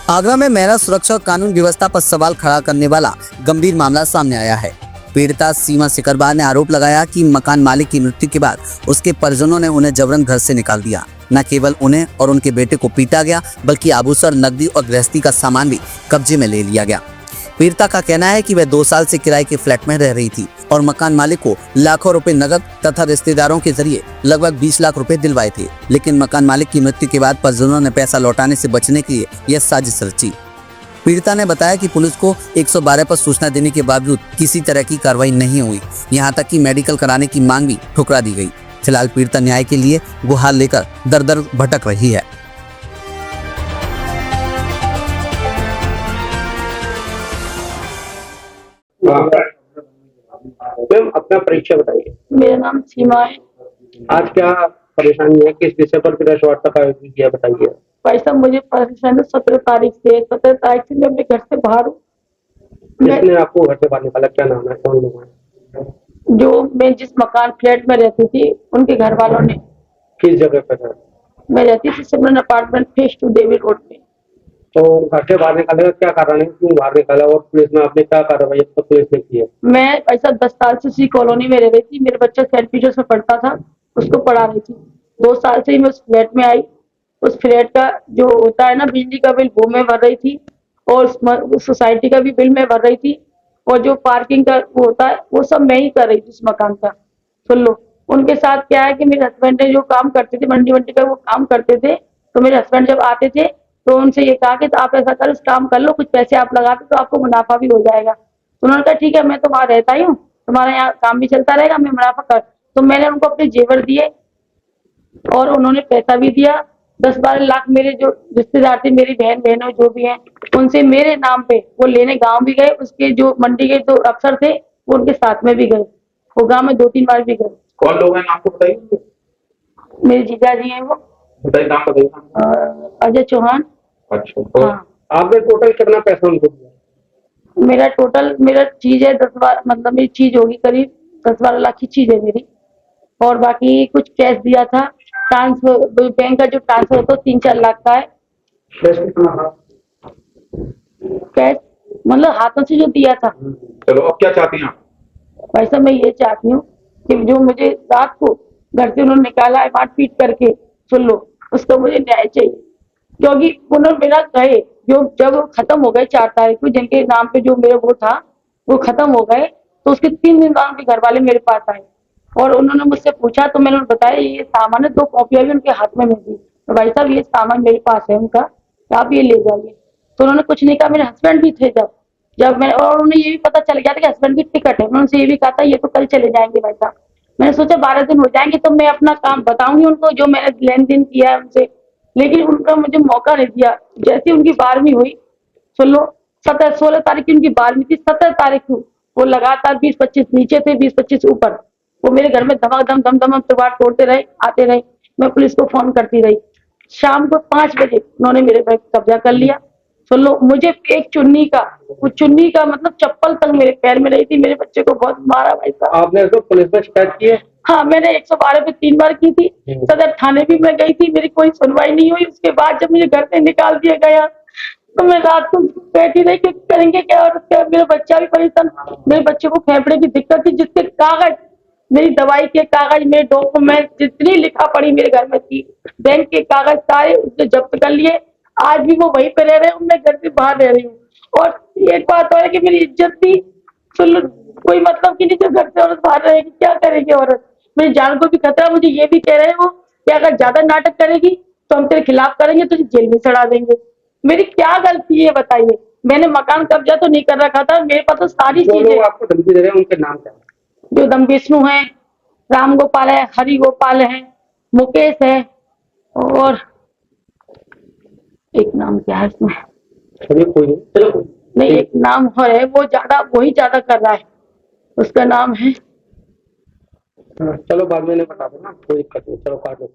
आगरा में महिला सुरक्षा और कानून व्यवस्था पर सवाल खड़ा करने वाला गंभीर मामला सामने आया है। पीड़िता सीमा सिकरबार ने आरोप लगाया कि मकान मालिक की मृत्यु के बाद उसके परिजनों ने उन्हें जबरन घर से निकाल दिया। न केवल उन्हें और उनके बेटे को पीटा गया, बल्कि आभूषण, नकदी और गृहस्थी का सामान भी कब्जे में ले लिया गया। पीड़िता का कहना है कि वह 2 साल से किराए के फ्लैट में रह रही थी और मकान मालिक को लाखों रुपए नकद तथा रिश्तेदारों के जरिए लगभग 20 लाख रुपए दिलवाए थे, लेकिन मकान मालिक की मृत्यु के बाद परिजनों ने पैसा लौटाने से बचने के लिए यह साजिश रची। पीड़िता ने बताया कि पुलिस को 112 पर सूचना देने के बावजूद किसी तरह की कार्रवाई नहीं हुई, यहां तक कि मेडिकल कराने की मांग भी ठुकरा दी गई। फिलहाल पीड़िता न्याय के लिए गुहार लेकर दर दर भटक रही है। मैम, अपना परिचय बताइए। मेरा नाम सीमा है। आज क्या परेशानी है, किस विषय पर प्रेस वार्ता का आयोजन किया, बताइए। भाई साहब, मुझे परेशानी 17 तारीख से मैं अपने घर से बाहर हूँ। किसने आपको घर से बाहर निकाला, क्या नाम है, कौन लोग हैं? जो मैं जिस मकान फ्लैट में रहती थी, उनके घर वालों ने। किस जगह पर है? मैं रहती थी सिमरन अपार्टमेंट फेज 2 देवी रोड में। तो घर से बाहर निकाले का क्या कारण है, क्यों बाहर निकाला और पुलिस में आपने क्या कार्रवाई अब तक पुलिस ने की है? मैं ऐसा 10 साल से उसी कॉलोनी में रह रही थी। मेरा बच्चा सेंट पीटर्स में पढ़ता था, उसको पढ़ा रही थी। 2 साल से ही मैं उस फ्लैट में आई। उस फ्लैट का जो होता है ना, बिजली का बिल, वो मैं भर रही थी, और उस सोसाइटी का भी बिल मैं भर रही थी, और जो पार्किंग का वो होता है वो सब मैं ही कर रही थी उस मकान का। सुन लो, उनके साथ क्या है कि मेरे हस्बैंड ने जो काम करते थे, मंडी वंडी का वो काम करते थे, तो मेरे हस्बैंड जब आते थे तो उनसे ये कहा कि तो आप ऐसा करो, इस काम कर लो, कुछ पैसे आप लगाते तो आपको मुनाफा भी हो जाएगा। तो उन्होंने कहा ठीक है, मैं तो वहां रहता ही हूँ, तुम्हारे यहाँ काम भी चलता रहेगा, मैं मुनाफा कर। तो मैंने उनको अपने जेवर दिए और उन्होंने पैसा भी दिया। 10-12 लाख मेरे जो रिश्तेदार थे, मेरी बहनों जो भी हैं, उनसे मेरे नाम पे वो लेने गांव भी गए। उसके जो मंडी के जो अफसर थे वो उनके साथ में भी गए, वो गांव में 2-3 बार भी गए। कौन लोग हैं, आपको बताइए। मेरे जीजा जी हैं वो, बताइए, नाम बताइए। अजय चौहान। अच्छा, तो हाँ। आपने टोटल कितना पैसा उनको दिया? मेरा चीज है 10-12, मतलब मेरी चीज होगी करीब 10-12 लाख की चीज है मेरी, और बाकी कुछ कैश दिया था। ट्रांसफर, बैंक का जो ट्रांसफर होता है 3-4 लाख का है कैश कितना था? कैश, मतलब हाथों से जो दिया था। चलो, अब क्या चाहती हैं आप? वैसा मैं ये चाहती हूँ कि जो मुझे रात को घर से उन्होंने निकाला है मारपीट करके, सुन लो, उसको मुझे न्याय चाहिए। क्योंकि उन्होंने मेरा कहे, जो जब खत्म हो गए 4 तारीख को, जिनके नाम पे जो मेरे वो था वो खत्म हो गए, तो उसके 3 दिन बाद उनके घर वाले मेरे पास आए और उन्होंने मुझसे पूछा, तो मैंने बताया ये सामान है। 2 कॉपियां भी उनके हाथ में मिली, तो भाई साहब ये सामान मेरे पास है उनका, तो आप ये ले जाइए। तो उन्होंने कुछ नहीं कहा। मेरे हस्बैंड भी थे जब जब मैं, और उन्हें ये भी पता चल गया था कि हस्बैंड की टिकट है। मैंने उनसे ये भी कहा था ये तो कल चले जाएंगे भाई साहब। मैंने सोचा 12 दिन हो जाएंगे तो मैं अपना काम बताऊंगी उनको, जो मैंने लेन देन किया है उनसे, लेकिन उनका मुझे मौका नहीं दिया। जैसे उनकी 12वीं हुई, सुन लो, 16 तारीख की उनकी 12वीं थी, 17 तारीख को वो लगातार 20-25 नीचे थे, 20-25 ऊपर, वो मेरे घर में धमाधम दम तोड़ तोड़ते रहे, आते रहे। मैं पुलिस को फोन करती रही। शाम को 5 बजे उन्होंने मेरे बैग कब्जा कर लिया। सुन लो, मुझे एक चुन्नी का, वो चुन्नी का मतलब चप्पल तक मेरे पैर में रही थी। मेरे बच्चे को बहुत मारा भाई साहब। आपने तो पुलिस में शिकायत की है? हाँ, मैंने 112 पे 3 बार की थी, सदर थाने भी मैं गई थी, मेरी कोई सुनवाई नहीं हुई। उसके बाद जब मुझे घर से निकाल दिया गया तो मैं रात को बैठी रही कि करेंगे क्या, और मेरा बच्चा भी परेशान। मेरे बच्चे को फेफड़े की दिक्कत थी, जिसके कागज, मेरी दवाई के कागज, मेरे डॉक्यूमेंट, जितनी लिखा पड़ी मेरे घर में थी, बैंक के कागज सारे उसने जब्त कर लिए। आज भी वो वहीं पे रह रहे हैं, मैं घर से बाहर रह रही हूँ। और एक बात और है कि मेरी इज्जत थी, सुन लो, कोई मतलब की नहीं, जो घर से औरत बाहर रहेगी, क्या करेगी औरत। मेरी जान को भी खतरा। मुझे ये भी कह रहे हैं वो कि अगर ज्यादा नाटक करेगी तो हम तेरे खिलाफ करेंगे, तुझे जेल में चढ़ा देंगे। मेरी क्या गलती है बताइए। मैंने मकान कब्जा तो नहीं कर रखा था, मेरे पास तो सारी चीजें। आपको धमकी दे रहे हैं उनके नाम क्या है? जो दम विष्णु है, राम गोपाल है, हरि गोपाल है, मुकेश है, और एक नाम क्या है इसमें, चलिए कोई नहीं, चलो नहीं एक नाम और है, वो वही ज्यादा कर रहा है, उसका नाम है। चलो बाद में बता दो ना, कोई दिक्कत नहीं, चलो काटो।